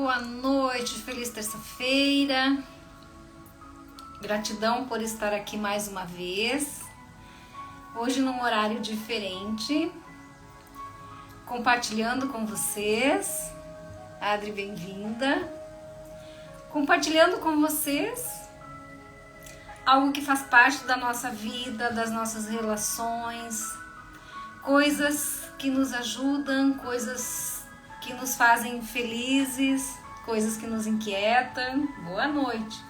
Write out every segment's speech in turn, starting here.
boa noite, feliz terça-feira. Gratidão por estar aqui mais uma vez. Hoje num horário diferente, compartilhando com vocês. Adri, bem-vinda. Compartilhando com vocês algo que faz parte da nossa vida, das nossas relações, coisas que nos ajudam, coisas que nos fazem felizes, coisas que nos inquietam. Boa noite.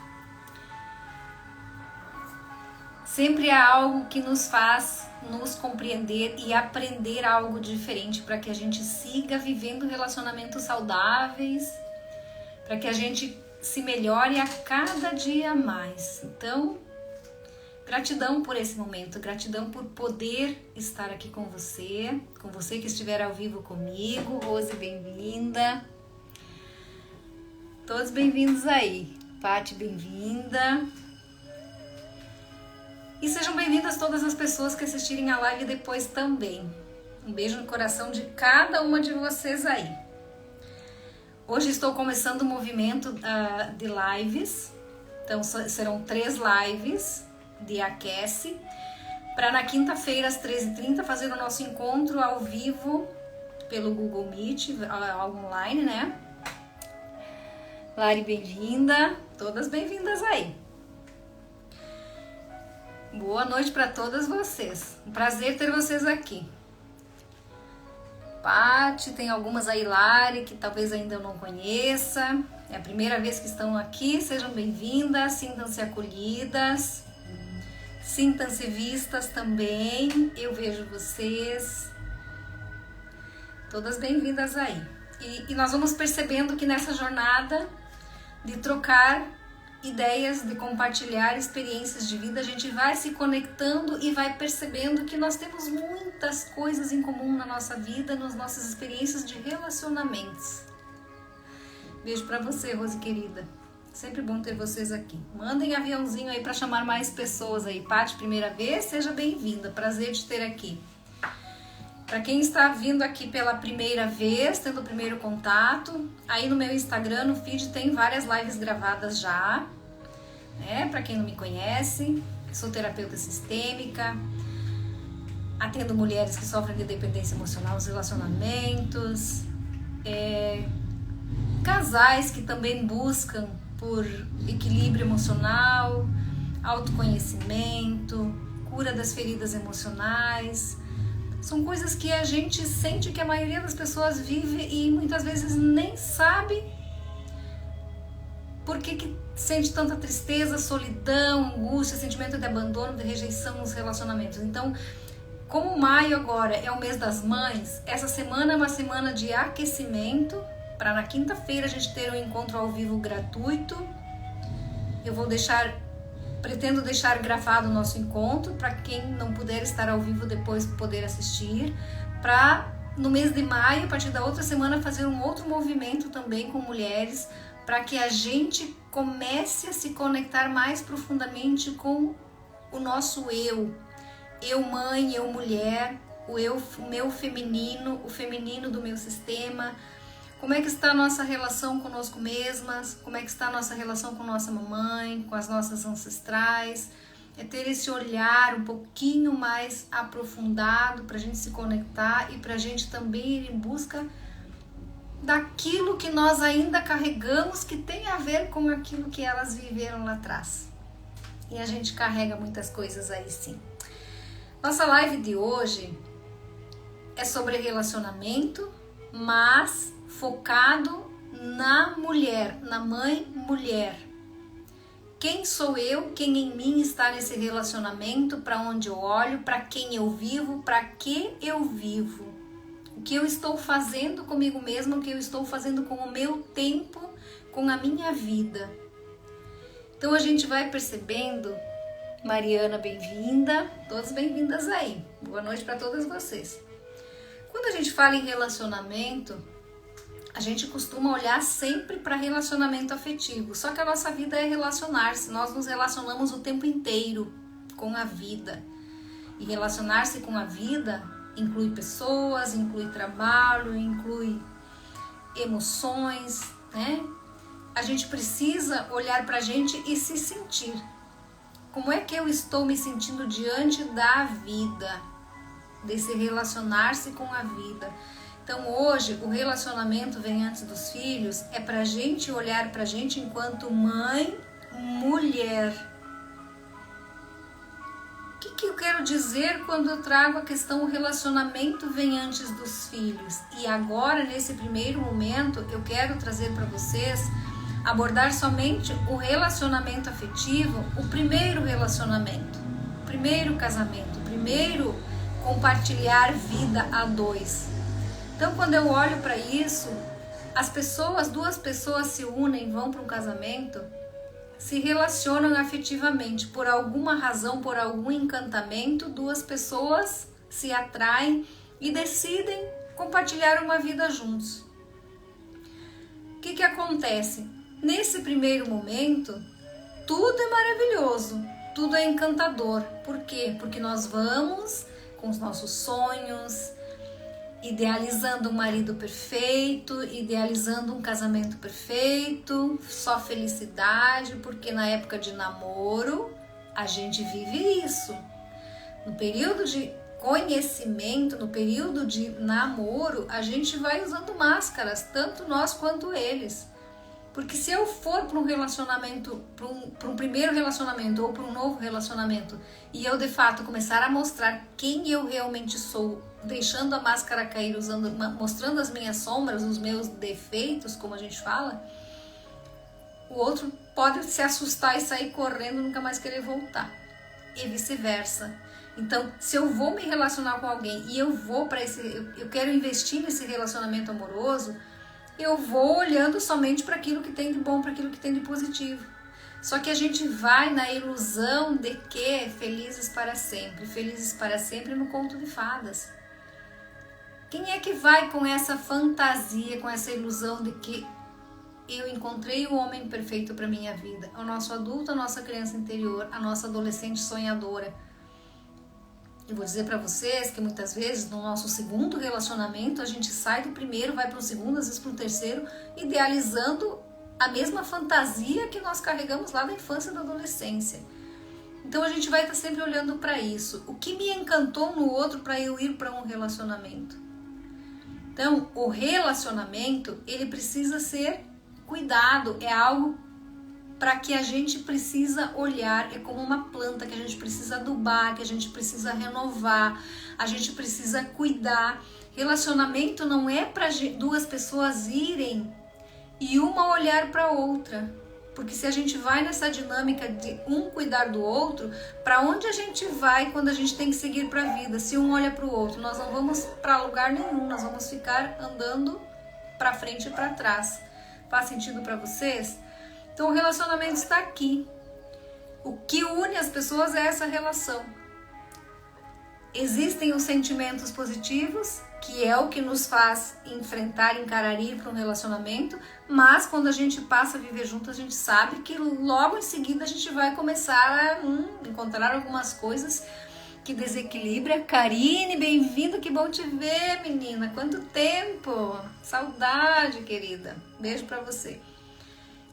Sempre há algo que nos faz nos compreender e aprender algo diferente para que a gente siga vivendo relacionamentos saudáveis, para que a gente se melhore a cada dia mais. Então, gratidão por esse momento, gratidão por poder estar aqui com você que estiver ao vivo comigo. Rose, bem-vinda. Todos bem-vindos aí. Pati, bem-vinda. E sejam bem-vindas todas as pessoas que assistirem a live depois também. Um beijo no coração de cada uma de vocês aí. Hoje estou começando o movimento de lives. Então serão 3 lives de Aquece, para na quinta-feira às 13h30 fazer o nosso encontro ao vivo pelo Google Meet, online, né? Lari, bem-vinda, todas bem-vindas aí. Boa noite para todas vocês, um prazer ter vocês aqui. Pati, tem algumas aí, Lari, que talvez ainda eu não conheça, é a primeira vez que estão aqui, sejam bem-vindas, sintam-se acolhidas. Sintam-se vistas também, eu vejo vocês. Todas bem-vindas aí. E nós vamos percebendo que nessa jornada de trocar ideias, de compartilhar experiências de vida, a gente vai se conectando e vai percebendo que nós temos muitas coisas em comum na nossa vida, nas nossas experiências de relacionamentos. Beijo pra você, Rose querida. Sempre bom ter vocês aqui. Mandem aviãozinho aí para chamar mais pessoas aí. Pati, primeira vez, seja bem-vinda. Prazer de ter aqui. Para quem está vindo aqui pela primeira vez, tendo o primeiro contato, aí no meu Instagram, no feed, tem várias lives gravadas já. Né? Para quem não me conhece, sou terapeuta sistêmica. Atendo mulheres que sofrem de dependência emocional nos relacionamentos. Casais que também buscam por equilíbrio emocional, autoconhecimento, cura das feridas emocionais. São coisas que a gente sente que a maioria das pessoas vive e muitas vezes nem sabe por que sente tanta tristeza, solidão, angústia, sentimento de abandono, de rejeição nos relacionamentos. Então, como maio agora é o mês das mães, essa semana é uma semana de aquecimento, para na quinta-feira a gente ter um encontro ao vivo gratuito. Eu pretendo deixar gravado o nosso encontro, para quem não puder estar ao vivo depois poder assistir, para no mês de maio, a partir da outra semana, fazer um outro movimento também com mulheres, para que a gente comece a se conectar mais profundamente com o nosso eu mãe, eu mulher, o meu feminino, o feminino do meu sistema. Como é que está a nossa relação conosco mesmas? Como é que está a nossa relação com nossa mamãe, com as nossas ancestrais? É ter esse olhar um pouquinho mais aprofundado para a gente se conectar e para a gente também ir em busca daquilo que nós ainda carregamos, que tem a ver com aquilo que elas viveram lá atrás. E a gente carrega muitas coisas aí, sim. Nossa live de hoje é sobre relacionamento, mas focado na mulher, na mãe mulher. Quem sou eu, quem em mim está nesse relacionamento, para onde eu olho, para quem eu vivo, para que eu vivo. O que eu estou fazendo comigo mesma, o que eu estou fazendo com o meu tempo, com a minha vida. Então a gente vai percebendo. Mariana, bem-vinda, todas bem-vindas aí. Boa noite para todas vocês. Quando a gente fala em relacionamento, a gente costuma olhar sempre para relacionamento afetivo, só que a nossa vida é relacionar-se, nós nos relacionamos o tempo inteiro com a vida. E relacionar-se com a vida inclui pessoas, inclui trabalho, inclui emoções, né? A gente precisa olhar pra gente e se sentir. Como é que eu estou me sentindo diante da vida? Desse relacionar-se com a vida. Então hoje o relacionamento vem antes dos filhos, é pra gente olhar pra gente enquanto mãe, mulher. O que eu quero dizer quando eu trago a questão o relacionamento vem antes dos filhos? E agora, nesse primeiro momento, eu quero trazer para vocês, abordar somente o relacionamento afetivo, o primeiro relacionamento, o primeiro casamento, o primeiro compartilhar vida a dois. Então, quando eu olho para isso, duas pessoas se unem, vão para um casamento, se relacionam afetivamente, por alguma razão, por algum encantamento, duas pessoas se atraem e decidem compartilhar uma vida juntos. O que acontece? Nesse primeiro momento, tudo é maravilhoso, tudo é encantador. Por quê? Porque nós vamos com os nossos sonhos, idealizando um marido perfeito, idealizando um casamento perfeito, só felicidade, porque na época de namoro a gente vive isso. No período de conhecimento, no período de namoro, a gente vai usando máscaras, tanto nós quanto eles. Porque se eu for para um relacionamento, para um primeiro relacionamento ou para um novo relacionamento, e eu de fato começar a mostrar quem eu realmente sou, deixando a máscara cair, mostrando as minhas sombras, os meus defeitos, como a gente fala, o outro pode se assustar e sair correndo e nunca mais querer voltar. E vice-versa. Então, se eu vou me relacionar com alguém e eu quero investir nesse relacionamento amoroso, eu vou olhando somente para aquilo que tem de bom, para aquilo que tem de positivo. Só que a gente vai na ilusão de que felizes para sempre no conto de fadas. Quem é que vai com essa fantasia, com essa ilusão de que eu encontrei o homem perfeito para minha vida? O nosso adulto, a nossa criança interior, a nossa adolescente sonhadora. Eu vou dizer para vocês que muitas vezes no nosso segundo relacionamento a gente sai do primeiro, vai para o segundo, às vezes para o terceiro, idealizando a mesma fantasia que nós carregamos lá da infância e da adolescência. Então a gente vai estar sempre olhando para isso. O que me encantou no outro para eu ir para um relacionamento? Então o relacionamento, ele precisa ser cuidado, é algo para que a gente precisa olhar, é como uma planta que a gente precisa adubar, que a gente precisa renovar, a gente precisa cuidar. Relacionamento não é para duas pessoas irem e uma olhar para outra, porque se a gente vai nessa dinâmica de um cuidar do outro, para onde a gente vai quando a gente tem que seguir para a vida? Se um olha para o outro, nós não vamos para lugar nenhum, nós vamos ficar andando para frente e para trás. Faz sentido para vocês? Então o relacionamento está aqui. O que une as pessoas é essa relação. Existem os sentimentos positivos, que é o que nos faz enfrentar, encarar e ir para um relacionamento, mas quando a gente passa a viver junto, a gente sabe que logo em seguida a gente vai começar a encontrar algumas coisas que desequilibram. Karine, bem-vinda, que bom te ver, menina. Quanto tempo! Saudade, querida. Beijo para você.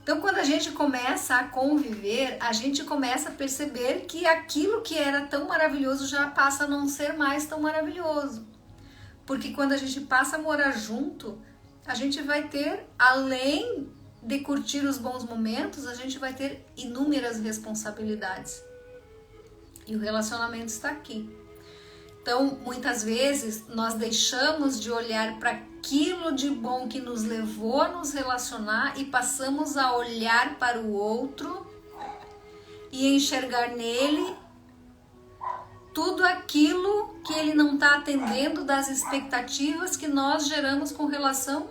Então, quando a gente começa a conviver, a gente começa a perceber que aquilo que era tão maravilhoso já passa a não ser mais tão maravilhoso. Porque quando a gente passa a morar junto, a gente vai ter, além de curtir os bons momentos, a gente vai ter inúmeras responsabilidades. E o relacionamento está aqui. Então, muitas vezes, nós deixamos de olhar para aquilo de bom que nos levou a nos relacionar e passamos a olhar para o outro e enxergar nele tudo aquilo que ele não está atendendo das expectativas que nós geramos com relação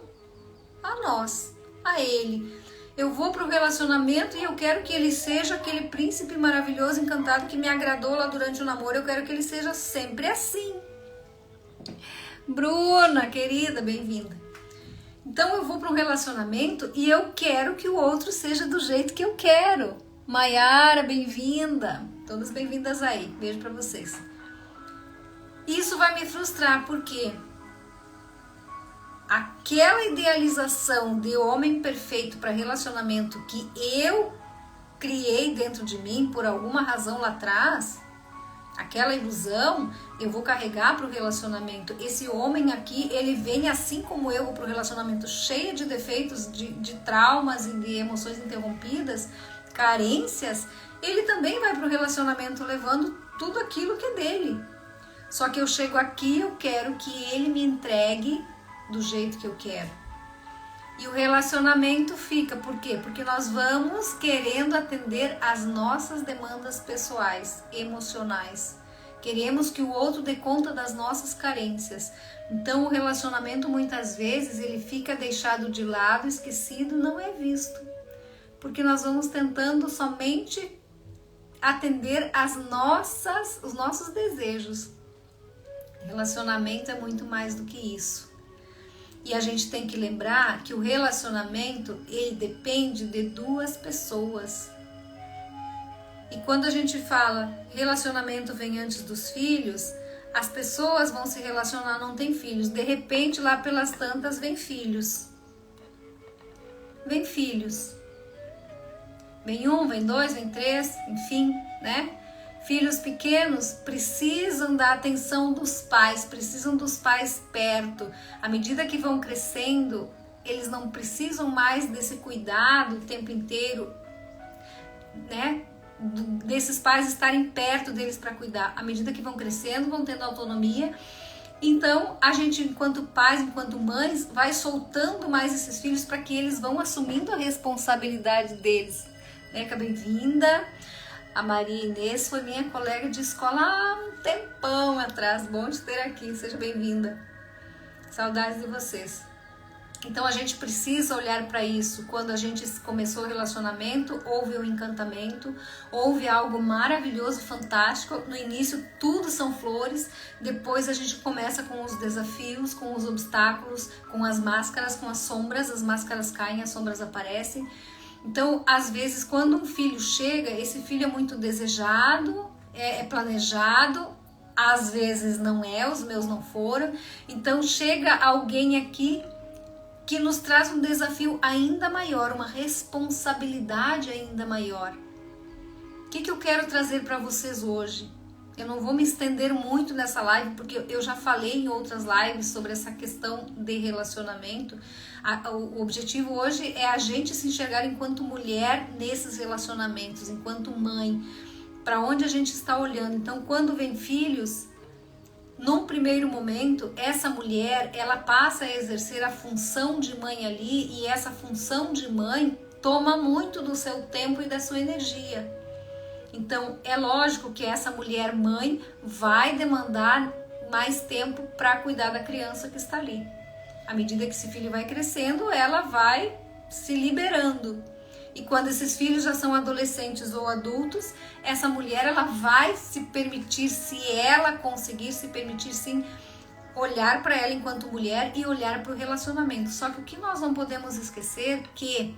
a nós, a ele. Eu vou para o relacionamento e eu quero que ele seja aquele príncipe maravilhoso, encantado, que me agradou lá durante o namoro. Eu quero que ele seja sempre assim. Bruna, querida, bem-vinda. Então eu vou para um relacionamento e eu quero que o outro seja do jeito que eu quero. Maiara, bem-vinda. Todas bem-vindas aí. Beijo para vocês. Isso vai me frustrar, por quê? aquela idealização de homem perfeito para relacionamento que eu criei dentro de mim por alguma razão lá atrás, aquela ilusão, eu vou carregar para o relacionamento. Esse homem aqui, ele vem assim como eu para o relacionamento, cheio de defeitos, de traumas e de emoções interrompidas, carências. Ele também vai para o relacionamento levando tudo aquilo que é dele. Só que eu chego aqui, eu quero que ele me entregue do jeito que eu quero. E o relacionamento fica, por quê? Porque nós vamos querendo atender às nossas demandas pessoais, emocionais. Queremos que o outro dê conta das nossas carências. Então o relacionamento muitas vezes ele fica deixado de lado, esquecido, não é visto. Porque nós vamos tentando somente atender os nossos desejos. Relacionamento é muito mais do que isso. E a gente tem que lembrar que o relacionamento, ele depende de duas pessoas. E quando a gente fala relacionamento vem antes dos filhos, as pessoas vão se relacionar, não tem filhos. De repente, lá pelas tantas, vem filhos. Vem filhos. Vem um, vem dois, vem três, enfim, né? Filhos pequenos precisam da atenção dos pais, precisam dos pais perto. À medida que vão crescendo, eles não precisam mais desse cuidado o tempo inteiro, né? Desses pais estarem perto deles para cuidar. À medida que vão crescendo, vão tendo autonomia. Então, a gente, enquanto pais, enquanto mães, vai soltando mais esses filhos para que eles vão assumindo a responsabilidade deles. Neca, bem-vinda. A Maria Inês foi minha colega de escola há um tempão atrás. Bom te ter aqui, seja bem-vinda. Saudades de vocês. Então a gente precisa olhar para isso. Quando a gente começou o relacionamento, houve um encantamento, houve algo maravilhoso, fantástico. No início tudo são flores, depois a gente começa com os desafios, com os obstáculos, com as máscaras, com as sombras. As máscaras caem, as sombras aparecem. Então, às vezes, quando um filho chega, esse filho é muito desejado, é planejado, às vezes não é, os meus não foram. Então, chega alguém aqui que nos traz um desafio ainda maior, uma responsabilidade ainda maior. O que eu quero trazer para vocês hoje? Eu não vou me estender muito nessa live, porque eu já falei em outras lives sobre essa questão de relacionamento. O objetivo hoje é a gente se enxergar enquanto mulher nesses relacionamentos, enquanto mãe, para onde a gente está olhando. Então, quando vem filhos, num primeiro momento, essa mulher, ela passa a exercer a função de mãe ali, e essa função de mãe toma muito do seu tempo e da sua energia. Então, é lógico que essa mulher mãe vai demandar mais tempo para cuidar da criança que está ali. À medida que esse filho vai crescendo, ela vai se liberando. E quando esses filhos já são adolescentes ou adultos, essa mulher ela vai se permitir, se ela conseguir se permitir sim, olhar para ela enquanto mulher e olhar para o relacionamento. Só que o que nós não podemos esquecer é que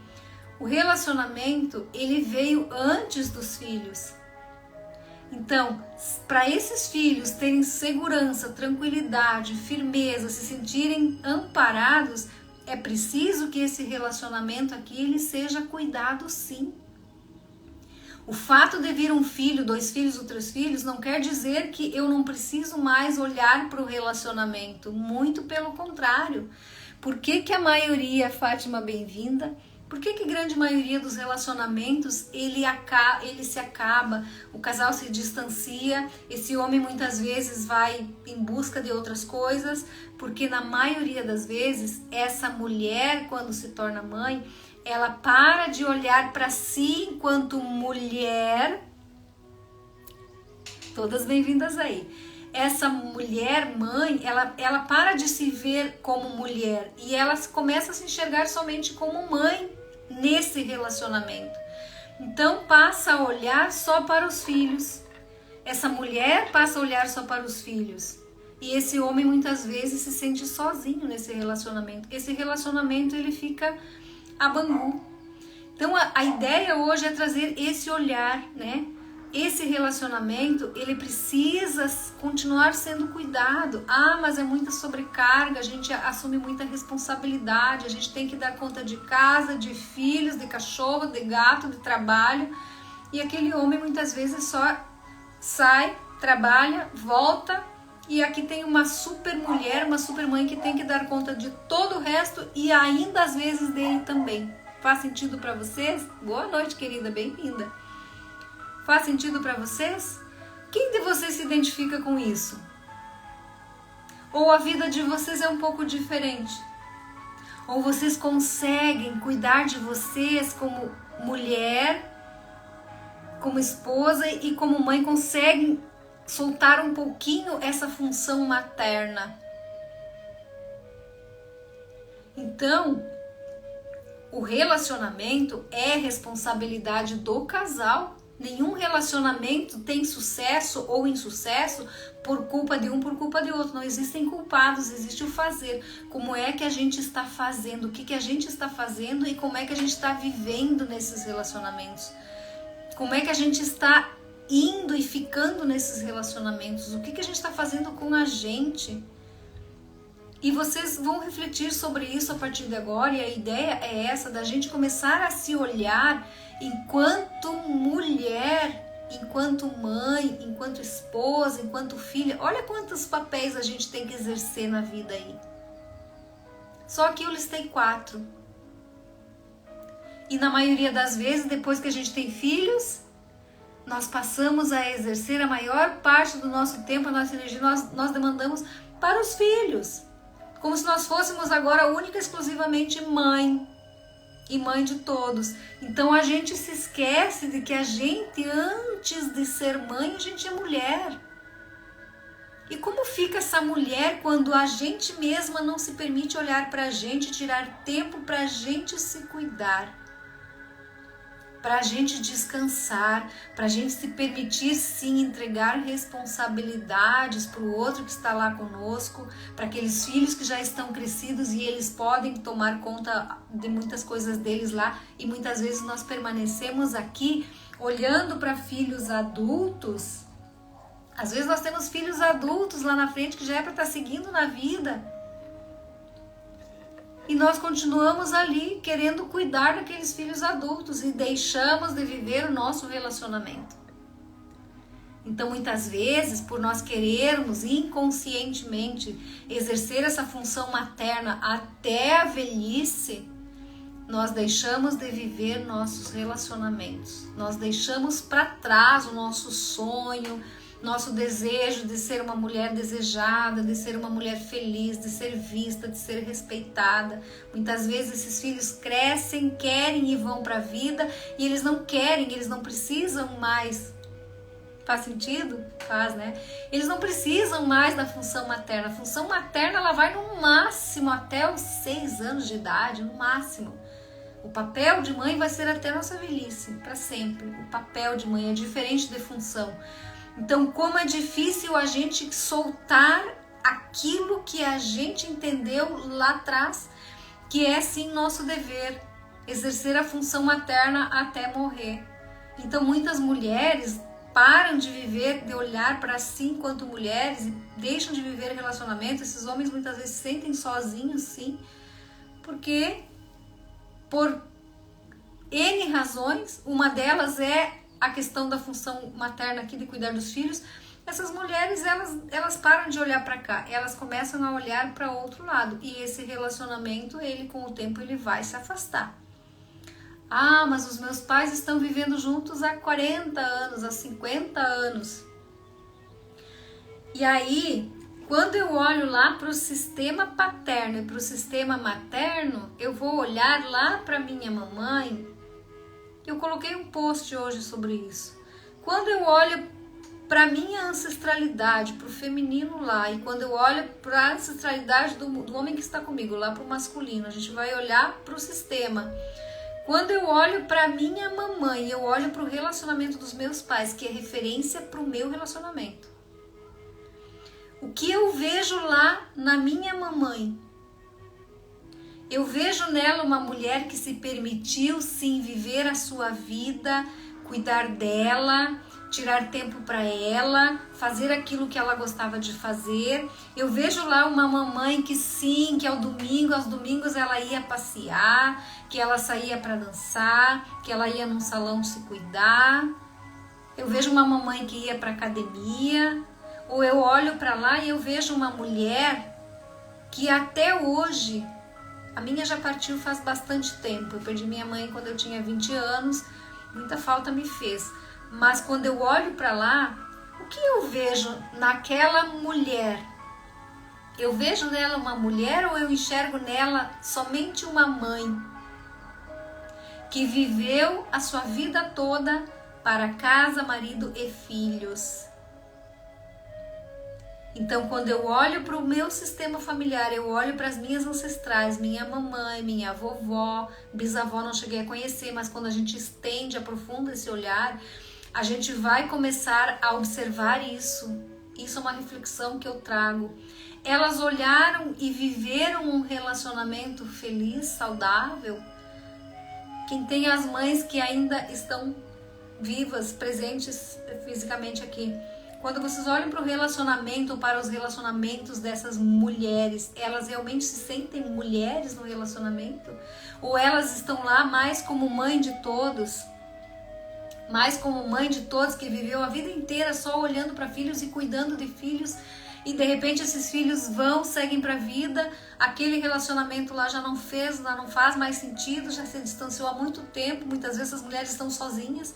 o relacionamento, ele veio antes dos filhos. Então, para esses filhos terem segurança, tranquilidade, firmeza, se sentirem amparados, é preciso que esse relacionamento aqui ele seja cuidado sim. O fato de vir um filho, 2 filhos ou 3 filhos, não quer dizer que eu não preciso mais olhar para o relacionamento. Muito pelo contrário. Por que a maioria, Fátima, bem-vinda? Por que grande maioria dos relacionamentos ele se acaba, o casal se distancia, esse homem muitas vezes vai em busca de outras coisas, porque na maioria das vezes essa mulher, quando se torna mãe, ela para de olhar para si enquanto mulher. Todas bem-vindas aí. Essa mulher mãe, ela para de se ver como mulher e ela começa a se enxergar somente como mãe nesse relacionamento. Então passa a olhar só para os filhos. Essa mulher passa a olhar só para os filhos. E esse homem muitas vezes se sente sozinho nesse relacionamento. Esse relacionamento ele fica a bangu. Então a ideia hoje é trazer esse olhar, né? esse relacionamento, ele precisa continuar sendo cuidado. Ah, mas é muita sobrecarga, a gente assume muita responsabilidade, a gente tem que dar conta de casa, de filhos, de cachorro, de gato, de trabalho. E aquele homem muitas vezes só sai, trabalha, volta, e aqui tem uma super mulher, uma super mãe que tem que dar conta de todo o resto e ainda às vezes dele também. Faz sentido para vocês? Boa noite, querida, bem-vinda. Faz sentido para vocês? Quem de vocês se identifica com isso? Ou a vida de vocês é um pouco diferente? Ou vocês conseguem cuidar de vocês como mulher, como esposa e como mãe, conseguem soltar um pouquinho essa função materna? Então, o relacionamento é responsabilidade do casal. Nenhum relacionamento tem sucesso ou insucesso por culpa de um, por culpa de outro. Não existem culpados, existe o fazer. Como é que a gente está fazendo, o que a gente está fazendo e como é que a gente está vivendo nesses relacionamentos. Como é que a gente está indo e ficando nesses relacionamentos, o que a gente está fazendo com a gente. E vocês vão refletir sobre isso a partir de agora, e a ideia é essa, da gente começar a se olhar enquanto mulher, enquanto mãe, enquanto esposa, enquanto filha. Olha quantos papéis a gente tem que exercer na vida aí. Só aqui eu listei 4. E na maioria das vezes, depois que a gente tem filhos, nós passamos a exercer a maior parte do nosso tempo, a nossa energia, nós demandamos para os filhos. Como se nós fôssemos agora única e exclusivamente mãe. E mãe de todos. Então a gente se esquece de que a gente, antes de ser mãe, a gente é mulher. E como fica essa mulher quando a gente mesma não se permite olhar para a gente, tirar tempo para a gente se cuidar? Para a gente descansar, para a gente se permitir sim entregar responsabilidades para o outro que está lá conosco, para aqueles filhos que já estão crescidos e eles podem tomar conta de muitas coisas deles lá, e muitas vezes nós permanecemos aqui olhando para filhos adultos. Às vezes nós temos filhos adultos lá na frente que já é para estar seguindo na vida. E nós continuamos ali querendo cuidar daqueles filhos adultos e deixamos de viver o nosso relacionamento. Então, muitas vezes, por nós querermos inconscientemente exercer essa função materna até a velhice, nós deixamos de viver nossos relacionamentos. Nós deixamos para trás o nosso sonho, nosso desejo de ser uma mulher desejada, de ser uma mulher feliz, de ser vista, de ser respeitada. Muitas vezes esses filhos crescem, querem e vão para a vida, e eles não querem, eles não precisam mais. Faz sentido? Faz, né? Eles não precisam mais da função materna. A função materna ela vai no máximo até os 6 anos de idade, no máximo. O papel de mãe vai ser até a nossa velhice, para sempre. O papel de mãe é diferente de função. Então, como é difícil a gente soltar aquilo que a gente entendeu lá atrás, que é sim nosso dever, exercer a função materna até morrer. Então, muitas mulheres param de viver, de olhar para si enquanto mulheres e deixam de viver relacionamento. Esses homens muitas vezes se sentem sozinhos, sim, porque por N razões, uma delas é a questão da função materna aqui de cuidar dos filhos. Essas mulheres, elas param de olhar para cá, elas começam a olhar para outro lado, e esse relacionamento, ele com o tempo, ele vai se afastar. Ah, mas os meus pais estão vivendo juntos há 40 anos, há 50 anos. E aí, quando eu olho lá para o sistema paterno e para o sistema materno, eu vou olhar lá para minha mamãe. Eu coloquei um post hoje sobre isso. Quando eu olho para minha ancestralidade, para o feminino lá, e quando eu olho para a ancestralidade do homem que está comigo, lá para o masculino, a gente vai olhar para o sistema. Quando eu olho para minha mamãe, eu olho para o relacionamento dos meus pais, que é referência para o meu relacionamento. O que eu vejo lá na minha mamãe? Eu vejo nela uma mulher que se permitiu sim viver a sua vida, cuidar dela, tirar tempo para ela, fazer aquilo que ela gostava de fazer. Eu vejo lá uma mamãe que sim, que aos domingos ela ia passear, que ela saía para dançar, que ela ia num salão se cuidar. Eu vejo uma mamãe que ia para academia, ou eu olho para lá e eu vejo uma mulher que até hoje, a minha já partiu faz bastante tempo, eu perdi minha mãe quando eu tinha 20 anos, muita falta me fez, mas quando eu olho para lá, o que eu vejo naquela mulher? Eu vejo nela uma mulher ou eu enxergo nela somente uma mãe que viveu a sua vida toda para casa, marido e filhos? Então, quando eu olho para o meu sistema familiar, eu olho para as minhas ancestrais, minha mamãe, minha vovó, bisavó não cheguei a conhecer, mas quando a gente estende, aprofunda esse olhar, a gente vai começar a observar isso. Isso é uma reflexão que eu trago. Elas olharam e viveram um relacionamento feliz, saudável. Quem tem as mães que ainda estão vivas, presentes fisicamente aqui. Quando vocês olham para o relacionamento, para os relacionamentos dessas mulheres, elas realmente se sentem mulheres no relacionamento? Ou elas estão lá mais como mãe de todos? Mais como mãe de todos que viveu a vida inteira só olhando para filhos e cuidando de filhos, e de repente esses filhos seguem para a vida, aquele relacionamento lá já não faz mais sentido, já se distanciou há muito tempo, muitas vezes as mulheres estão sozinhas,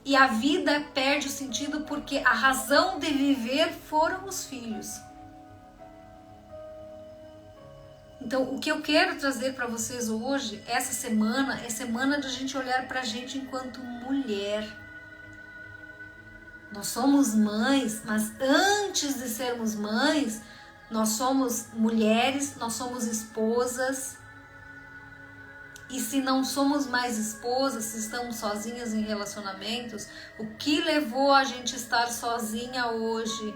e a vida perde o sentido porque a razão de viver foram os filhos. Então, o que eu quero trazer para vocês hoje, essa semana, é semana de a gente olhar para a gente enquanto mulher. Nós somos mães, mas antes de sermos mães, nós somos mulheres, nós somos esposas. E se não somos mais esposas, se estamos sozinhas em relacionamentos, o que levou a gente estar sozinha hoje?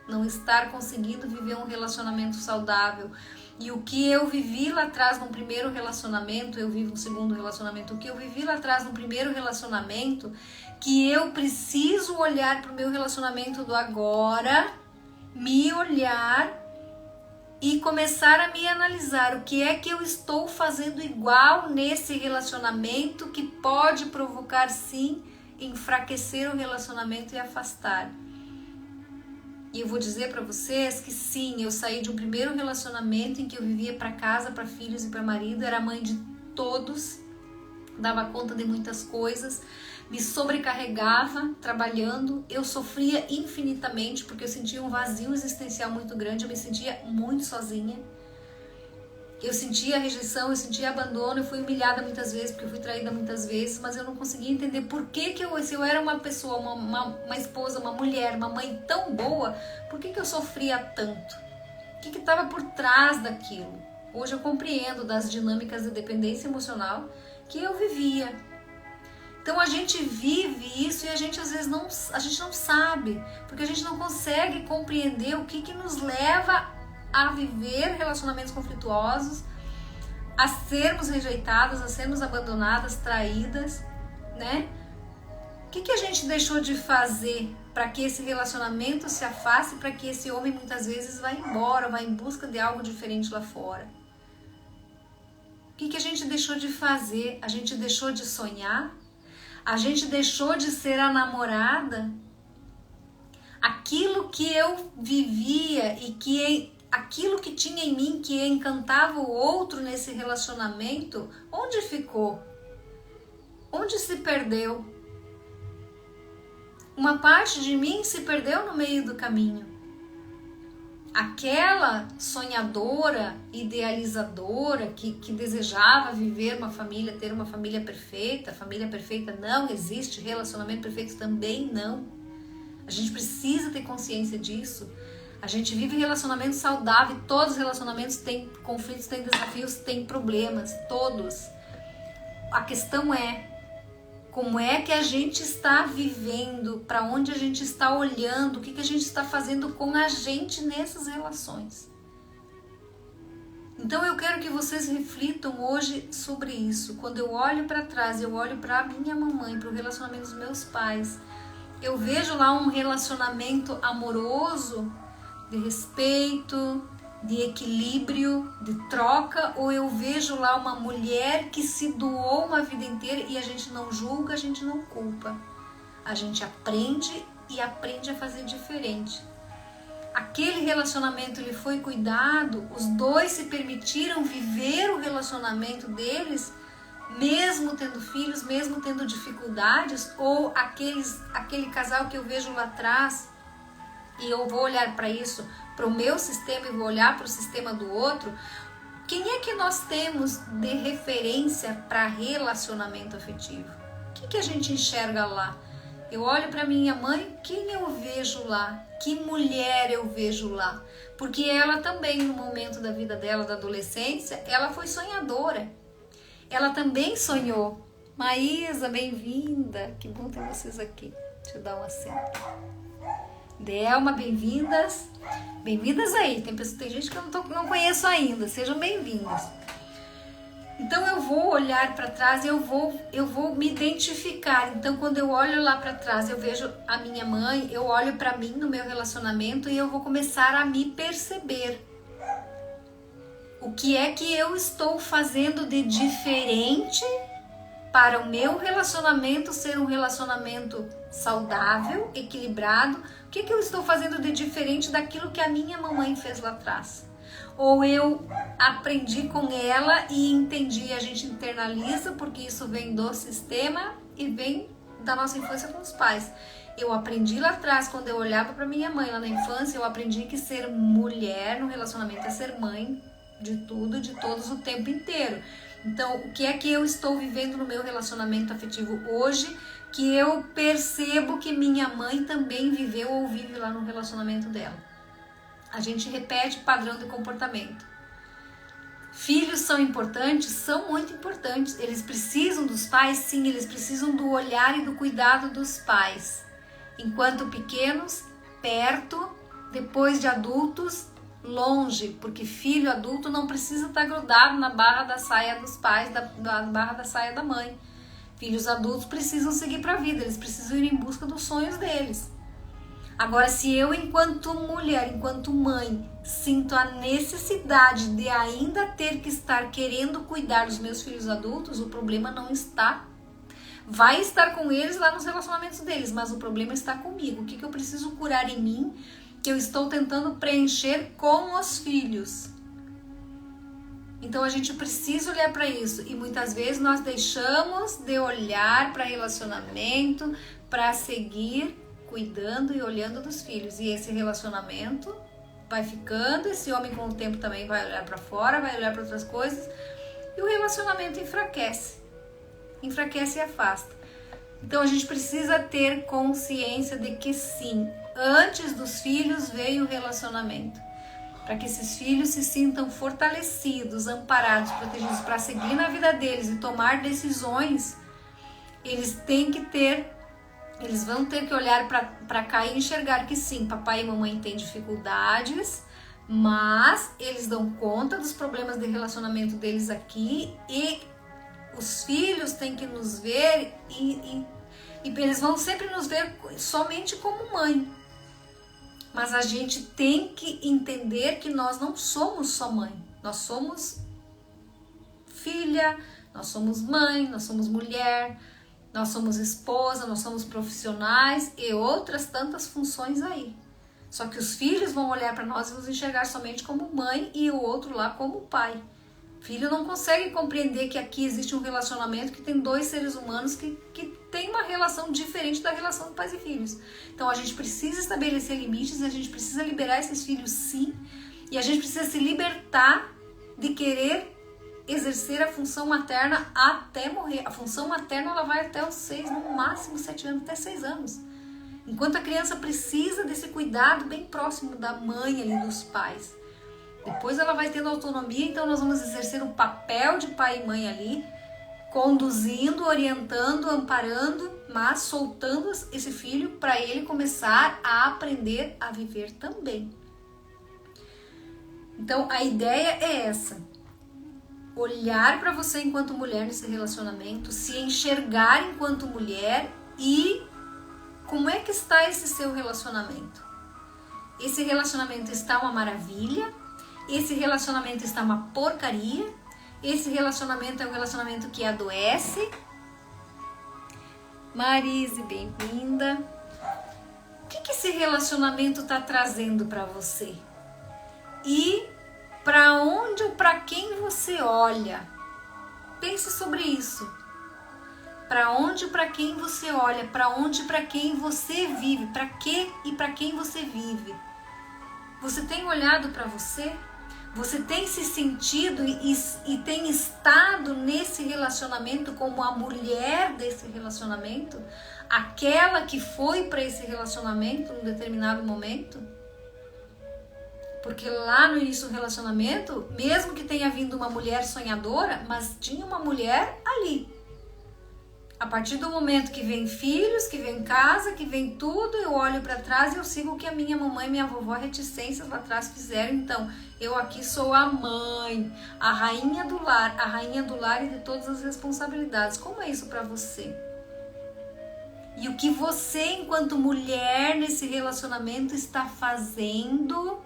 Não estar conseguindo viver um relacionamento saudável. E o que eu vivi lá atrás no primeiro relacionamento, eu vivo no segundo relacionamento. O que eu vivi lá atrás no primeiro relacionamento, que eu preciso olhar para o meu relacionamento do agora, me olhar e começar a me analisar o que é que eu estou fazendo igual nesse relacionamento que pode provocar, sim, enfraquecer o relacionamento e afastar. E eu vou dizer para vocês que sim, eu saí de um primeiro relacionamento em que eu vivia para casa, para filhos e para marido, era mãe de todos, dava conta de muitas coisas, me sobrecarregava trabalhando, eu sofria infinitamente porque eu sentia um vazio existencial muito grande, eu me sentia muito sozinha, eu sentia rejeição, eu sentia abandono, eu fui humilhada muitas vezes porque eu fui traída muitas vezes, mas eu não conseguia entender por que se eu era uma pessoa, uma esposa, uma mulher, uma mãe tão boa, por que eu sofria tanto? O que estava por trás daquilo? Hoje eu compreendo das dinâmicas de dependência emocional que eu vivia. Então a gente vive isso e a gente às vezes não sabe, porque a gente não consegue compreender o que nos leva a viver relacionamentos conflituosos, a sermos rejeitadas, a sermos abandonadas, traídas, né? O que a gente deixou de fazer para que esse relacionamento se afaste, para que esse homem muitas vezes vá embora, vá em busca de algo diferente lá fora? O que a gente deixou de fazer? A gente deixou de sonhar? A gente deixou de ser a namorada? Aquilo que eu vivia e aquilo que tinha em mim que encantava o outro nesse relacionamento, onde ficou? Onde se perdeu? Uma parte de mim se perdeu no meio do caminho. Aquela sonhadora, idealizadora, que desejava viver uma família, ter uma família perfeita não existe, relacionamento perfeito também não. A gente precisa ter consciência disso. A gente vive relacionamento saudável, todos os relacionamentos têm conflitos, têm desafios, têm problemas, todos. A questão é, como é que a gente está vivendo, para onde a gente está olhando, o que a gente está fazendo com a gente nessas relações. Então eu quero que vocês reflitam hoje sobre isso. Quando eu olho para trás, eu olho para a minha mamãe, para o relacionamento dos meus pais, Eu vejo lá um relacionamento amoroso, de respeito, de equilíbrio, de troca, ou eu vejo lá uma mulher que se doou uma vida inteira e a gente não julga, a gente não culpa. A gente aprende e aprende a fazer diferente. Aquele relacionamento ele foi cuidado, os dois se permitiram viver o relacionamento deles, mesmo tendo filhos, mesmo tendo dificuldades, ou aquele casal que eu vejo lá atrás, e eu vou olhar para isso, para o meu sistema e vou olhar para o sistema do outro. Quem é que nós temos de referência para relacionamento afetivo? O que a gente enxerga lá? Eu olho para minha mãe, quem eu vejo lá? Que mulher eu vejo lá? Porque ela também, no momento da vida dela, da adolescência, ela foi sonhadora. Ela também sonhou. Maísa, bem-vinda. Que bom ter vocês aqui. Deixa eu dar um assento. Delma, bem-vindas. Bem-vindas aí. Tem gente que eu não conheço ainda. Sejam bem-vindas. Então eu vou olhar para trás e eu vou me identificar. Então quando eu olho lá para trás, eu vejo a minha mãe, eu olho para mim no meu relacionamento e eu vou começar a me perceber. O que é que eu estou fazendo de diferente para o meu relacionamento ser um relacionamento saudável, equilibrado? O que é que eu estou fazendo de diferente daquilo que a minha mamãe fez lá atrás? Ou eu aprendi com ela e entendi, a gente internaliza, porque isso vem do sistema e vem da nossa infância com os pais. Eu aprendi lá atrás, quando eu olhava para minha mãe lá na infância, eu aprendi que ser mulher no relacionamento é ser mãe de tudo, de todos, o tempo inteiro. Então, o que é que eu estou vivendo no meu relacionamento afetivo hoje, que eu percebo que minha mãe também viveu ou vive lá no relacionamento dela? A gente repete padrão de comportamento. Filhos são importantes? São muito importantes. Eles precisam dos pais? Sim, eles precisam do olhar e do cuidado dos pais. Enquanto pequenos, perto, depois de adultos, longe, porque filho adulto não precisa estar grudado na barra da saia dos pais, da barra da saia da mãe. Filhos adultos precisam seguir para a vida, eles precisam ir em busca dos sonhos deles. Agora, se eu, enquanto mulher, enquanto mãe, sinto a necessidade de ainda ter que estar querendo cuidar dos meus filhos adultos, o problema não está. Vai estar com eles lá nos relacionamentos deles, mas o problema está comigo. O que eu preciso curar em mim, que eu estou tentando preencher com os filhos? Então a gente precisa olhar para isso, e muitas vezes nós deixamos de olhar para relacionamento, para seguir cuidando e olhando dos filhos, e esse relacionamento vai ficando, esse homem com o tempo também vai olhar para fora, vai olhar para outras coisas, e o relacionamento enfraquece e afasta. Então a gente precisa ter consciência de que sim, antes dos filhos veio o relacionamento, para que esses filhos se sintam fortalecidos, amparados, protegidos para seguir na vida deles e tomar decisões. Eles vão ter que olhar para cá e enxergar que sim, papai e mamãe têm dificuldades, mas eles dão conta dos problemas de relacionamento deles aqui, e os filhos têm que nos ver e eles vão sempre nos ver somente como mãe. Mas a gente tem que entender que nós não somos só mãe, nós somos filha, nós somos mãe, nós somos mulher, nós somos esposa, nós somos profissionais e outras tantas funções aí. Só que os filhos vão olhar para nós e nos enxergar somente como mãe e o outro lá como pai. Filho não consegue compreender que aqui existe um relacionamento, que tem dois seres humanos que tem uma relação diferente da relação de pais e filhos. Então a gente precisa estabelecer limites, a gente precisa liberar esses filhos sim, e a gente precisa se libertar de querer exercer a função materna até morrer. A função materna ela vai até os 6, no máximo 7 anos, até 6 anos. Enquanto a criança precisa desse cuidado bem próximo da mãe ali, dos pais. Depois ela vai tendo autonomia, então nós vamos exercer o papel de pai e mãe ali, conduzindo, orientando, amparando, mas soltando esse filho para ele começar a aprender a viver também. Então a ideia é essa: olhar para você enquanto mulher nesse relacionamento, se enxergar enquanto mulher e como é que está esse seu relacionamento? Esse relacionamento está uma maravilha? Esse relacionamento está uma porcaria? Esse relacionamento é um relacionamento que adoece? Marise, bem-vinda. O que esse relacionamento está trazendo para você? E para onde ou para quem você olha? Pense sobre isso. Para onde e para quem você olha? Para onde e para quem você vive? Para que e para quem você vive? Você tem olhado para você? Você tem se sentido e tem estado nesse relacionamento como a mulher desse relacionamento? Aquela que foi para esse relacionamento num determinado momento? Porque lá no início do relacionamento, mesmo que tenha vindo uma mulher sonhadora, mas tinha uma mulher ali. A partir do momento que vem filhos, que vem casa, que vem tudo, eu olho para trás e eu sigo o que a minha mamãe e minha vovó reticências lá atrás fizeram. Então, eu aqui sou a mãe, a rainha do lar e de todas as responsabilidades. Como é isso para você? E o que você, enquanto mulher nesse relacionamento, está fazendo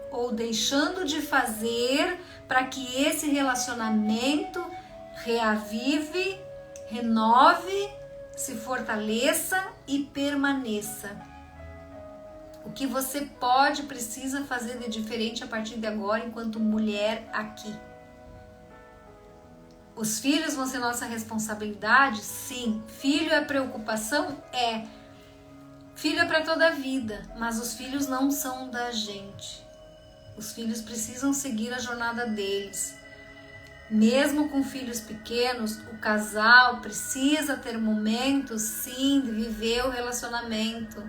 ou deixando de fazer para que esse relacionamento reavive, renove, se fortaleça e permaneça? O que você precisa fazer de diferente a partir de agora enquanto mulher aqui? Os filhos vão ser nossa responsabilidade? Sim. Filho é preocupação? É. Filho é para toda a vida, mas os filhos não são da gente. Os filhos precisam seguir a jornada deles. Mesmo com filhos pequenos, o casal precisa ter momentos, sim, de viver o relacionamento.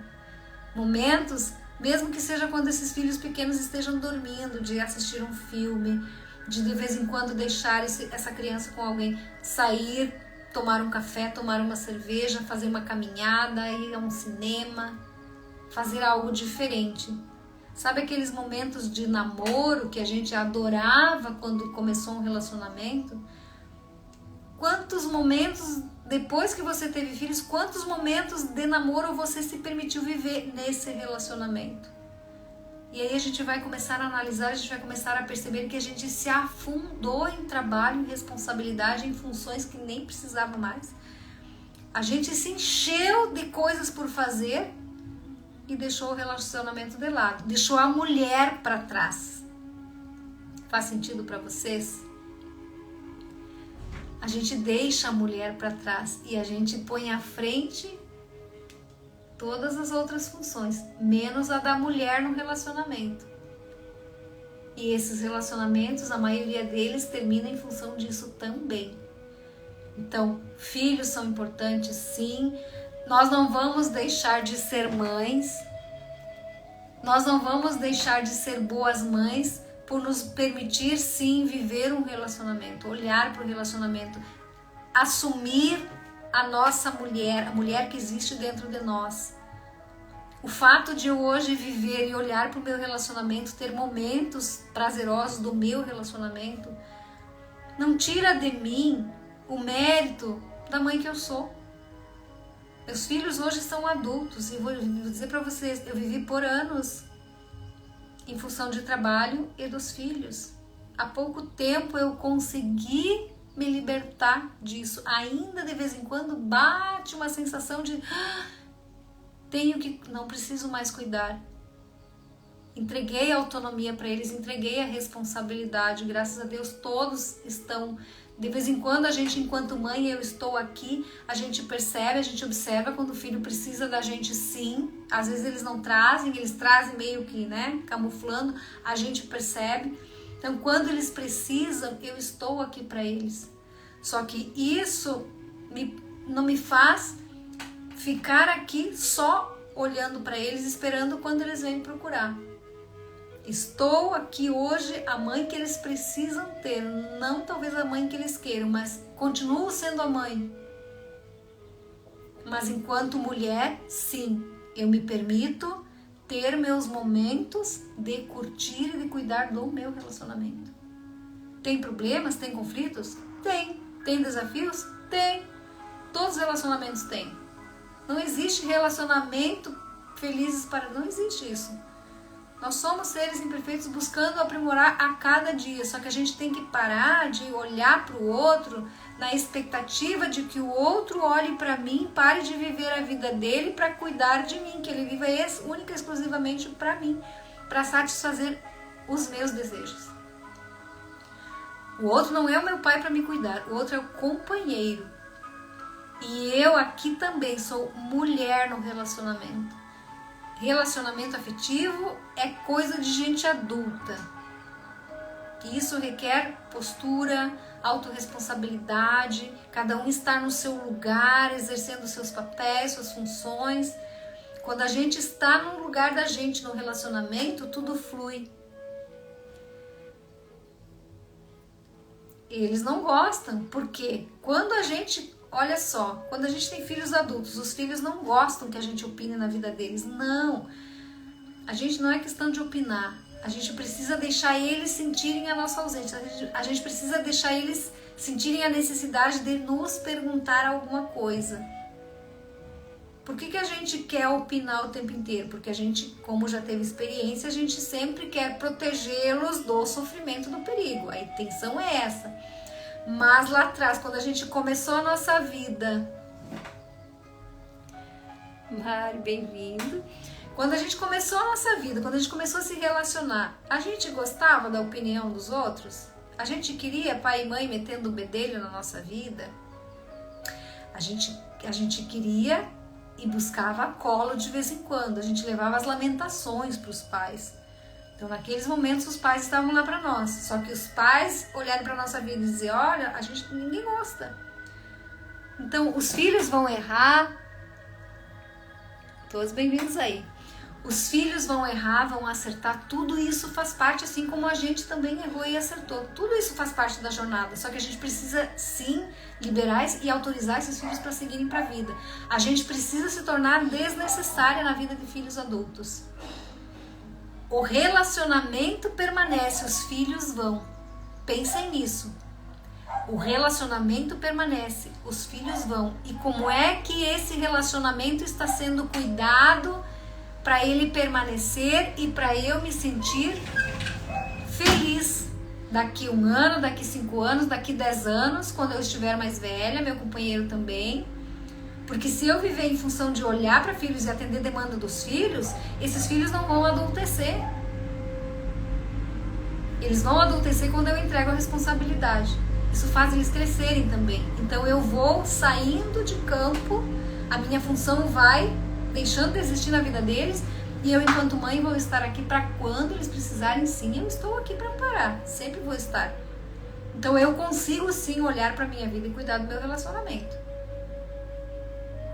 Momentos, mesmo que seja quando esses filhos pequenos estejam dormindo, de assistir um filme, de vez em quando deixar essa criança com alguém, sair, tomar um café, tomar uma cerveja, fazer uma caminhada, ir a um cinema, fazer algo diferente. Sabe aqueles momentos de namoro que a gente adorava quando começou um relacionamento? Quantos momentos, depois que você teve filhos, quantos momentos de namoro você se permitiu viver nesse relacionamento? E aí a gente vai começar a analisar, a gente vai começar a perceber que a gente se afundou em trabalho, em responsabilidade, em funções que nem precisava mais. A gente se encheu de coisas por fazer e deixou o relacionamento de lado, deixou a mulher para trás. Faz sentido para vocês? A gente deixa a mulher para trás e a gente põe à frente todas as outras funções, menos a da mulher no relacionamento. E esses relacionamentos, a maioria deles termina em função disso também. Então, filhos são importantes, sim. Nós não vamos deixar de ser mães, nós não vamos deixar de ser boas mães por nos permitir, sim, viver um relacionamento, olhar para o relacionamento, assumir a nossa mulher, a mulher que existe dentro de nós. O fato de eu hoje viver e olhar para o meu relacionamento, ter momentos prazerosos do meu relacionamento, não tira de mim o mérito da mãe que eu sou. Meus filhos hoje são adultos e vou dizer para vocês, eu vivi por anos em função de trabalho e dos filhos. Há pouco tempo eu consegui me libertar disso. Ainda de vez em quando bate uma sensação de não preciso mais cuidar. Entreguei a autonomia para eles, entreguei a responsabilidade. Graças a Deus todos estão. De vez em quando a gente, enquanto mãe, eu estou aqui, a gente percebe, a gente observa quando o filho precisa da gente, sim. Às vezes eles não trazem, eles trazem meio que, camuflando, a gente percebe. Então, quando eles precisam, eu estou aqui para eles. Só que isso não me faz ficar aqui só olhando para eles, esperando quando eles vêm procurar. Estou aqui hoje a mãe que eles precisam ter, não talvez a mãe que eles queiram, mas continuo sendo a mãe. Mas enquanto mulher, sim, eu me permito ter meus momentos de curtir e de cuidar do meu relacionamento. Tem problemas? Tem conflitos? Tem. Tem desafios? Tem. Todos os relacionamentos têm. Não existe relacionamento felizes para... Não existe isso. Nós somos seres imperfeitos buscando aprimorar a cada dia. Só que a gente tem que parar de olhar para o outro na expectativa de que o outro olhe para mim, pare de viver a vida dele para cuidar de mim, que ele viva única e exclusivamente para mim, para satisfazer os meus desejos. O outro não é o meu pai para me cuidar, o outro é o companheiro. E eu aqui também sou mulher no relacionamento. Relacionamento afetivo é coisa de gente adulta. Isso requer postura, autorresponsabilidade, cada um estar no seu lugar, exercendo seus papéis, suas funções. Quando a gente está no lugar da gente no relacionamento, tudo flui. Eles não gostam, porque quando a gente, olha só, quando a gente tem filhos adultos, os filhos não gostam que a gente opine na vida deles. Não, a gente não é questão de opinar. A gente precisa deixar eles sentirem a nossa ausência. A gente precisa deixar eles sentirem a necessidade de nos perguntar alguma coisa. Por que a gente quer opinar o tempo inteiro? Porque a gente, como já teve experiência, a gente sempre quer protegê-los do sofrimento, do perigo. A intenção é essa. Mas lá atrás, quando a gente começou a nossa vida... Mari, bem-vindo. Quando a gente começou a nossa vida, quando a gente começou a se relacionar, a gente gostava da opinião dos outros? A gente queria pai e mãe metendo o bedelho na nossa vida? A gente queria e buscava colo de vez em quando. A gente levava as lamentações para os pais. Então, naqueles momentos, os pais estavam lá para nós. Só que os pais olharem para a nossa vida e dizer, olha, ninguém gosta. Então, os filhos vão errar. Todos bem-vindos aí. Os filhos vão errar, vão acertar, tudo isso faz parte, assim como a gente também errou e acertou. Tudo isso faz parte da jornada, só que a gente precisa sim liberar e autorizar esses filhos para seguirem para a vida. A gente precisa se tornar desnecessária na vida de filhos adultos. O relacionamento permanece, os filhos vão. Pensem nisso. O relacionamento permanece, os filhos vão. E como é que esse relacionamento está sendo cuidado para ele permanecer e para eu me sentir feliz daqui 1 ano, daqui 5 anos, daqui 10 anos, quando eu estiver mais velha, meu companheiro também. Porque se eu viver em função de olhar para filhos e atender demanda dos filhos, esses filhos não vão adultecer. Eles vão adultecer quando eu entrego a responsabilidade. Isso faz eles crescerem também. Então eu vou saindo de campo, a minha função vai deixando de existir na vida deles, e eu, enquanto mãe, vou estar aqui para quando eles precisarem. Sim, eu estou aqui para amparar, sempre vou estar. Então eu consigo sim olhar para minha vida e cuidar do meu relacionamento.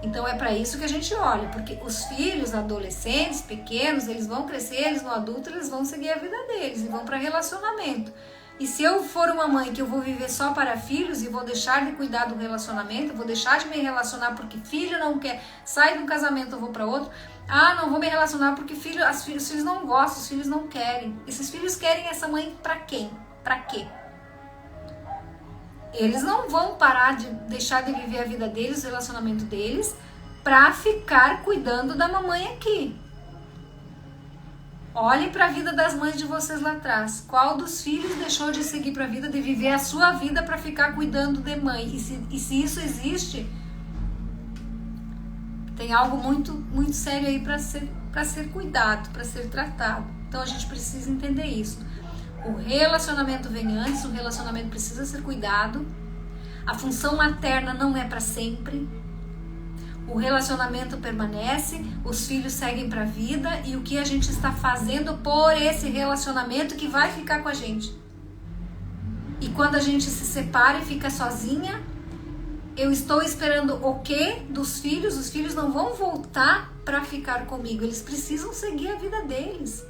Então é para isso que a gente olha, porque os filhos, adolescentes, pequenos, eles vão crescer, eles no adulto, eles vão seguir a vida deles e vão para relacionamento. E se eu for uma mãe que eu vou viver só para filhos e vou deixar de cuidar do relacionamento, vou deixar de me relacionar porque filho não quer, sai de um casamento eu vou para outro, não vou me relacionar porque os filhos não gostam, os filhos não querem. Esses filhos querem essa mãe para quem? Para quê? Eles não vão parar de deixar de viver a vida deles, o relacionamento deles, para ficar cuidando da mamãe aqui. Olhem para a vida das mães de vocês lá atrás. Qual dos filhos deixou de seguir para a vida, de viver a sua vida para ficar cuidando de mãe? E se isso existe, tem algo muito, muito sério aí para ser cuidado, para ser tratado. Então a gente precisa entender isso. O relacionamento vem antes, o relacionamento precisa ser cuidado. A função materna não é para sempre. O relacionamento permanece, os filhos seguem para a vida, e o que a gente está fazendo por esse relacionamento que vai ficar com a gente. E quando a gente se separa e fica sozinha, eu estou esperando o quê dos filhos? Os filhos não vão voltar para ficar comigo, eles precisam seguir a vida deles.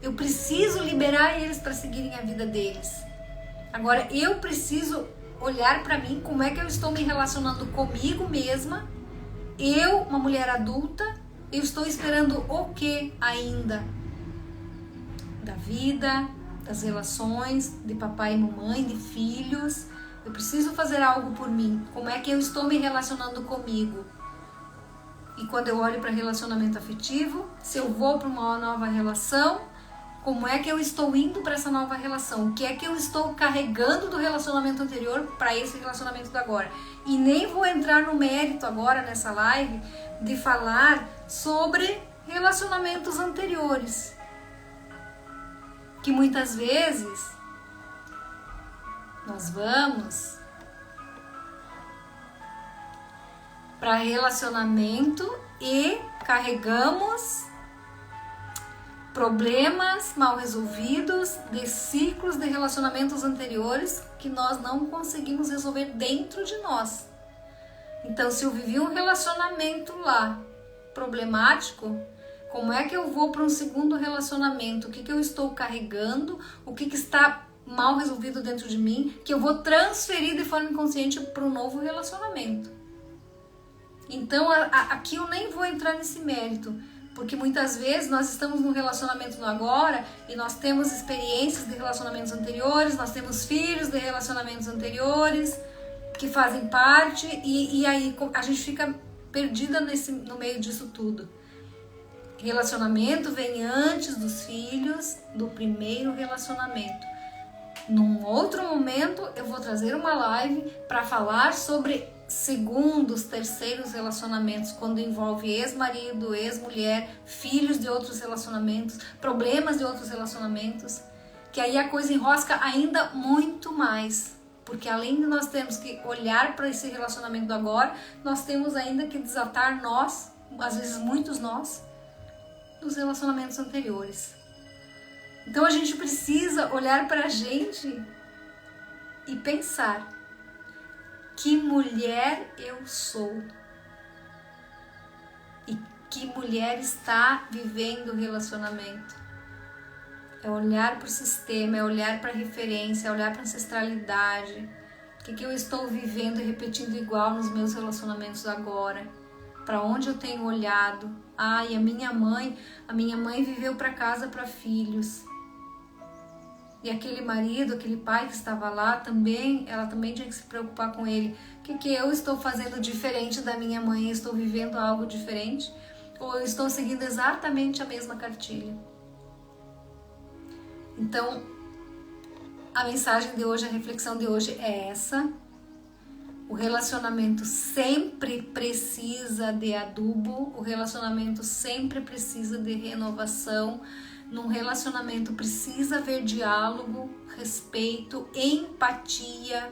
Eu preciso liberar eles para seguirem a vida deles. Agora eu preciso olhar para mim, como é que eu estou me relacionando comigo mesma. Eu, uma mulher adulta, eu estou esperando o que ainda? Da vida, das relações, de papai e mamãe, de filhos. Eu preciso fazer algo por mim. Como é que eu estou me relacionando comigo? E quando eu olho para relacionamento afetivo, se eu vou para uma nova relação, como é que eu estou indo para essa nova relação? O que é que eu estou carregando do relacionamento anterior para esse relacionamento do agora? E nem vou entrar no mérito agora nessa live de falar sobre relacionamentos anteriores, que muitas vezes nós vamos para relacionamento e carregamos problemas mal resolvidos de ciclos de relacionamentos anteriores que nós não conseguimos resolver dentro de nós. Então, se eu vivi um relacionamento lá problemático, como é que eu vou para um segundo relacionamento? O que eu estou carregando? O que está mal resolvido dentro de mim? Que eu vou transferir de forma inconsciente para um novo relacionamento. Então, aqui eu nem vou entrar nesse mérito, porque muitas vezes nós estamos num relacionamento no agora e nós temos experiências de relacionamentos anteriores, nós temos filhos de relacionamentos anteriores que fazem parte e aí a gente fica perdida no meio disso tudo. Relacionamento vem antes dos filhos, do primeiro relacionamento. Num outro momento eu vou trazer uma live para falar sobre segundos, terceiros relacionamentos, quando envolve ex-marido, ex-mulher, filhos de outros relacionamentos, problemas de outros relacionamentos, que aí a coisa enrosca ainda muito mais, porque além de nós termos que olhar para esse relacionamento do agora, nós temos ainda que desatar nós, às vezes muitos nós, dos relacionamentos anteriores. Então a gente precisa olhar para a gente e pensar: que mulher eu sou? E que mulher está vivendo o relacionamento? É olhar para o sistema, é olhar para a referência, é olhar para a ancestralidade. O que eu estou vivendo e repetindo igual nos meus relacionamentos agora? Para onde eu tenho olhado? E a minha mãe viveu para casa, para filhos. E aquele marido, aquele pai que estava lá, ela também tinha que se preocupar com ele. O que eu estou fazendo diferente da minha mãe? Estou vivendo algo diferente? Ou eu estou seguindo exatamente a mesma cartilha? Então, a mensagem de hoje, a reflexão de hoje é essa. O relacionamento sempre precisa de adubo, o relacionamento sempre precisa de renovação. Num relacionamento precisa haver diálogo, respeito, empatia.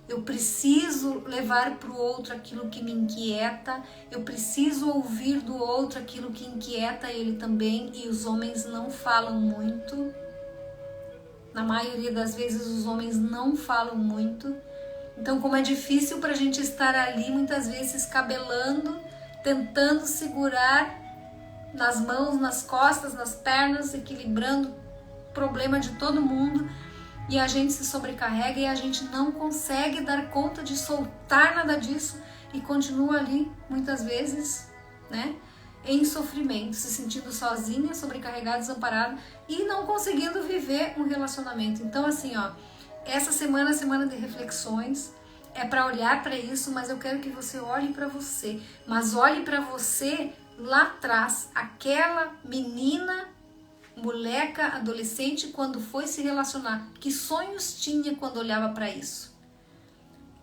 Eu preciso levar para o outro aquilo que me inquieta. Eu preciso ouvir do outro aquilo que inquieta ele também. E os homens não falam muito. Na maioria das vezes os homens não falam muito. Então, como é difícil para a gente estar ali, muitas vezes cabelando, tentando segurar nas mãos, nas costas, nas pernas, equilibrando o problema de todo mundo, e a gente se sobrecarrega e a gente não consegue dar conta de soltar nada disso e continua ali, muitas vezes, né, em sofrimento, se sentindo sozinha, sobrecarregada, desamparada e não conseguindo viver um relacionamento. Então, assim, essa semana é semana de reflexões, é para olhar para isso, mas eu quero que você olhe para você, mas olhe para você lá atrás, aquela menina, moleca, adolescente, quando foi se relacionar, que sonhos tinha quando olhava para isso?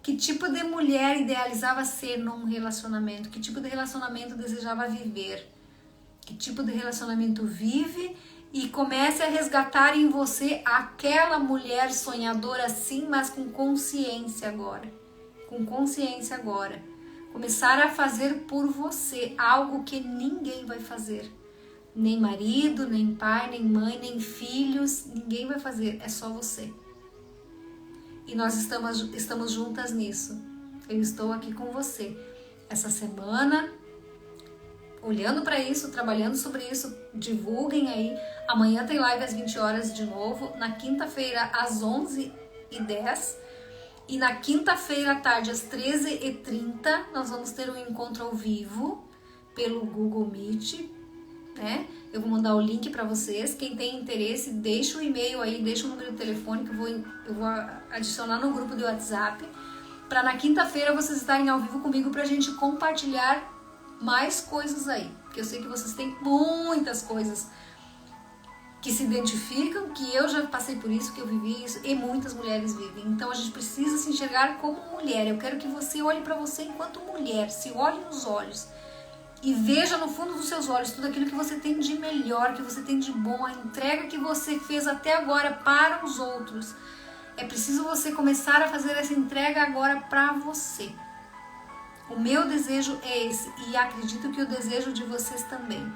Que tipo de mulher idealizava ser num relacionamento? Que tipo de relacionamento desejava viver? Que tipo de relacionamento vive? E comece a resgatar em você aquela mulher sonhadora sim, mas com consciência agora. Com consciência agora. Começar a fazer por você algo que ninguém vai fazer. Nem marido, nem pai, nem mãe, nem filhos. Ninguém vai fazer, é só você. E nós estamos juntas nisso. Eu estou aqui com você. Essa semana, olhando para isso, trabalhando sobre isso, divulguem aí. Amanhã tem live às 20 horas de novo. Na quinta-feira, às 11h10. E na quinta-feira à tarde, às 13h30, nós vamos ter um encontro ao vivo pelo Google Meet, né? Eu vou mandar o link para vocês. Quem tem interesse, deixa o e-mail aí, deixa o número de telefone que eu vou adicionar no grupo do WhatsApp, para na quinta-feira vocês estarem ao vivo comigo para a gente compartilhar mais coisas aí, porque eu sei que vocês têm muitas coisas que se identificam, que eu já passei por isso, que eu vivi isso, e muitas mulheres vivem. Então a gente precisa se enxergar como mulher. Eu quero que você olhe para você enquanto mulher, se olhe nos olhos e veja no fundo dos seus olhos tudo aquilo que você tem de melhor, que você tem de bom, a entrega que você fez até agora para os outros. É preciso você começar a fazer essa entrega agora para você. O meu desejo é esse, e acredito que o desejo de vocês também.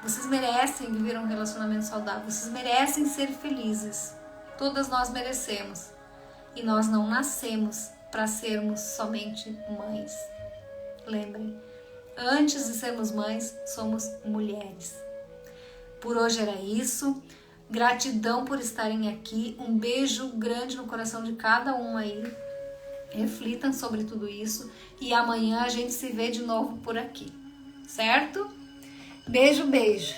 Vocês merecem viver um relacionamento saudável, vocês merecem ser felizes. Todas nós merecemos. E nós não nascemos para sermos somente mães. Lembrem, antes de sermos mães, somos mulheres. Por hoje era isso. Gratidão por estarem aqui. Um beijo grande no coração de cada um aí. Reflitam sobre tudo isso. E amanhã a gente se vê de novo por aqui. Certo? Beijo, beijo.